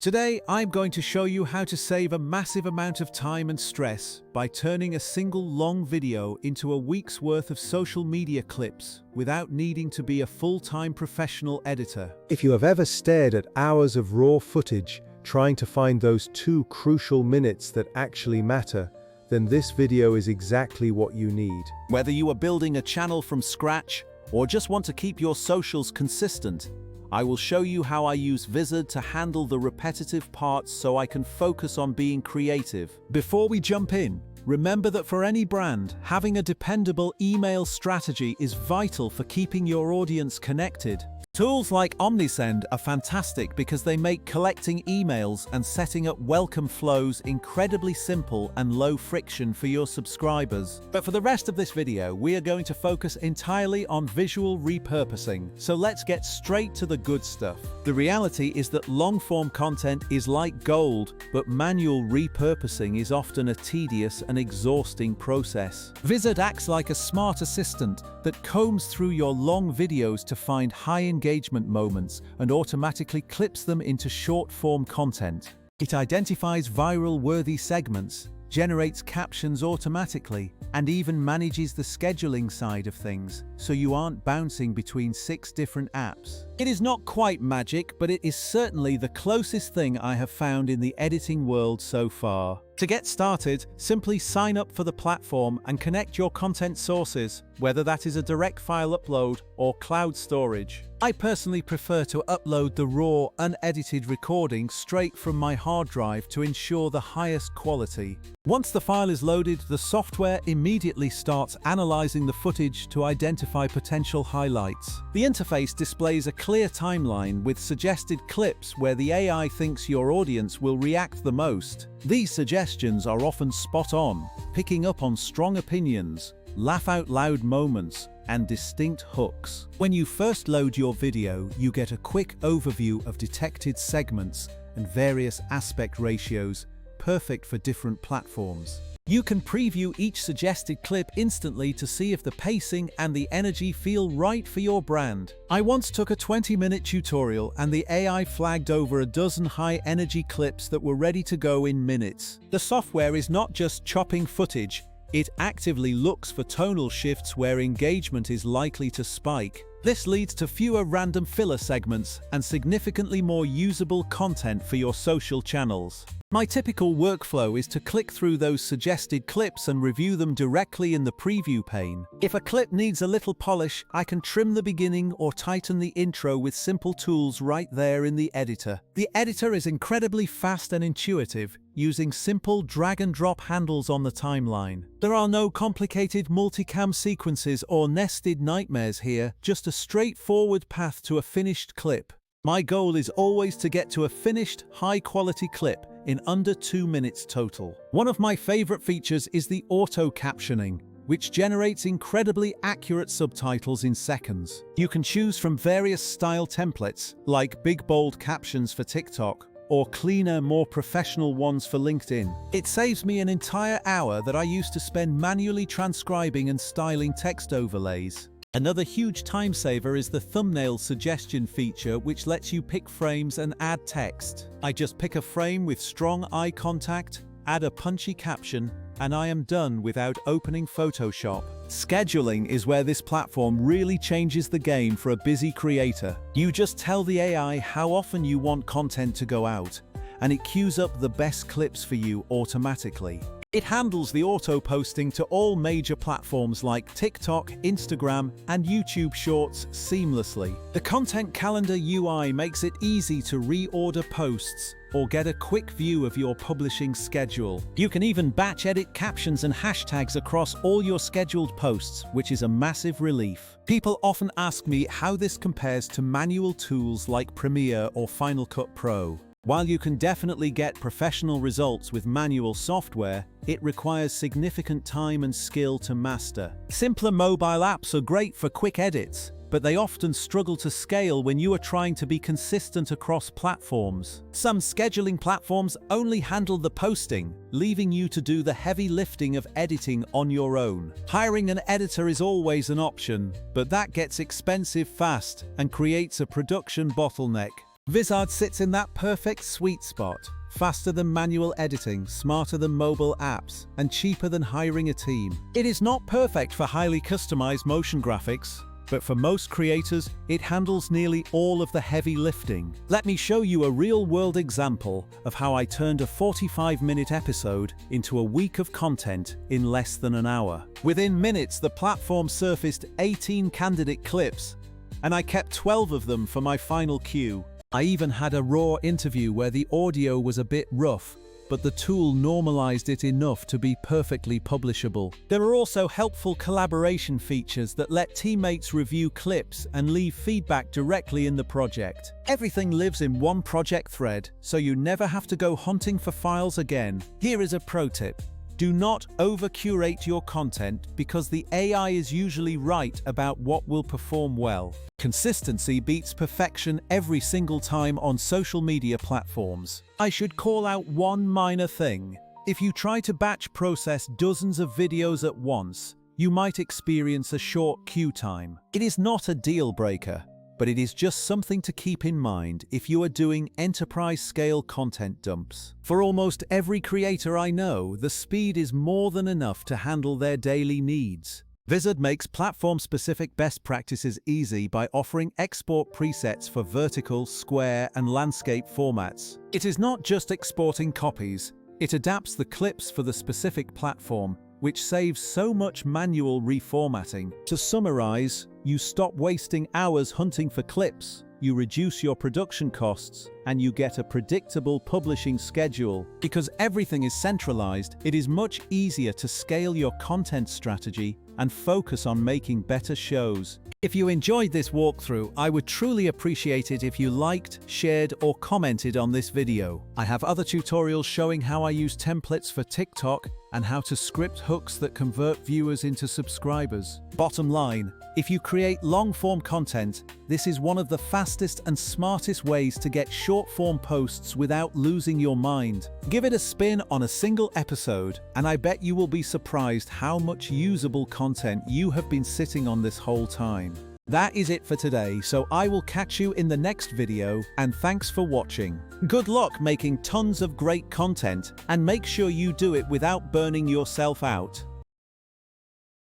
Today, I'm going to show you how to save a massive amount of time and stress by turning a single long video into a week's worth of social media clips without needing to be a full-time professional editor. If you have ever stared at hours of raw footage trying to find those 2 crucial minutes that actually matter, then this video is exactly what you need. Whether you are building a channel from scratch or just want to keep your socials consistent, I will show you how I use Vizard to handle the repetitive parts so I can focus on being creative. Before we jump in, remember that for any brand, having a dependable email strategy is vital for keeping your audience connected. Tools like Omnisend are fantastic because they make collecting emails and setting up welcome flows incredibly simple and low friction for your subscribers. But for the rest of this video, we are going to focus entirely on visual repurposing. So let's get straight to the good stuff. The reality is that long-form content is like gold, but manual repurposing is often a tedious and exhausting process. Vizard acts like a smart assistant that combs through your long videos to find high engagement moments and automatically clips them into short-form content. It identifies viral-worthy segments, generates captions automatically, and even manages the scheduling side of things, so you aren't bouncing between 6 different apps. It is not quite magic, but it is certainly the closest thing I have found in the editing world so far. To get started, simply sign up for the platform and connect your content sources, whether that is a direct file upload or cloud storage. I personally prefer to upload the raw, unedited recording straight from my hard drive to ensure the highest quality. Once the file is loaded, the software immediately starts analyzing the footage to identify potential highlights. The interface displays a clear timeline with suggested clips where the AI thinks your audience will react the most. These suggestions are often spot on, picking up on strong opinions, laugh-out-loud moments, and distinct hooks. When you first load your video, you get a quick overview of detected segments and various aspect ratios, perfect for different platforms. You can preview each suggested clip instantly to see if the pacing and the energy feel right for your brand. I once took a 20-minute tutorial and the AI flagged over a dozen high-energy clips that were ready to go in minutes. The software is not just chopping footage, it actively looks for tonal shifts where engagement is likely to spike. This leads to fewer random filler segments and significantly more usable content for your social channels. My typical workflow is to click through those suggested clips and review them directly in the preview pane. If a clip needs a little polish, I can trim the beginning or tighten the intro with simple tools right there in the editor. The editor is incredibly fast and intuitive, using simple drag-and-drop handles on the timeline. There are no complicated multicam sequences or nested nightmares here, just a straightforward path to a finished clip. My goal is always to get to a finished, high-quality clip in under 2 minutes total. One of my favorite features is the auto-captioning, which generates incredibly accurate subtitles in seconds. You can choose from various style templates, like big bold captions for TikTok, or cleaner, more professional ones for LinkedIn. It saves me an entire hour that I used to spend manually transcribing and styling text overlays. Another huge time saver is the thumbnail suggestion feature, which lets you pick frames and add text. I just pick a frame with strong eye contact, add a punchy caption, and I am done without opening Photoshop. Scheduling is where this platform really changes the game for a busy creator. You just tell the AI how often you want content to go out, and it queues up the best clips for you automatically. It handles the auto-posting to all major platforms like TikTok, Instagram, and YouTube Shorts seamlessly. The Content Calendar UI makes it easy to reorder posts or get a quick view of your publishing schedule. You can even batch edit captions and hashtags across all your scheduled posts, which is a massive relief. People often ask me how this compares to manual tools like Premiere or Final Cut Pro. While you can definitely get professional results with manual software, it requires significant time and skill to master. Simpler mobile apps are great for quick edits, but they often struggle to scale when you are trying to be consistent across platforms. Some scheduling platforms only handle the posting, leaving you to do the heavy lifting of editing on your own. Hiring an editor is always an option, but that gets expensive fast and creates a production bottleneck. Vizard sits in that perfect sweet spot. Faster than manual editing, smarter than mobile apps, and cheaper than hiring a team. It is not perfect for highly customized motion graphics, but for most creators, it handles nearly all of the heavy lifting. Let me show you a real-world example of how I turned a 45-minute episode into a week of content in less than an hour. Within minutes, the platform surfaced 18 candidate clips, and I kept 12 of them for my final queue. I even had a raw interview where the audio was a bit rough, but the tool normalized it enough to be perfectly publishable. There are also helpful collaboration features that let teammates review clips and leave feedback directly in the project. Everything lives in one project thread, so you never have to go hunting for files again. Here is a pro tip. Do not over-curate your content because the AI is usually right about what will perform well. Consistency beats perfection every single time on social media platforms. I should call out one minor thing. If you try to batch process dozens of videos at once, you might experience a short queue time. It is not a deal breaker, but it is just something to keep in mind if you are doing enterprise-scale content dumps. For almost every creator I know, the speed is more than enough to handle their daily needs. Vizard makes platform-specific best practices easy by offering export presets for vertical, square, and landscape formats. It is not just exporting copies, it adapts the clips for the specific platform, which saves so much manual reformatting. To summarize, you stop wasting hours hunting for clips, you reduce your production costs, and you get a predictable publishing schedule. Because everything is centralized, it is much easier to scale your content strategy and focus on making better shows. If you enjoyed this walkthrough, I would truly appreciate it if you liked, shared, or commented on this video. I have other tutorials showing how I use templates for TikTok and how to script hooks that convert viewers into subscribers. Bottom line, if you create long-form content, this is one of the fastest and smartest ways to get short-form posts without losing your mind. Give it a spin on a single episode, and I bet you will be surprised how much usable content you have been sitting on this whole time. That is it for today, so I will catch you in the next video, and thanks for watching. Good luck making tons of great content, and make sure you do it without burning yourself out.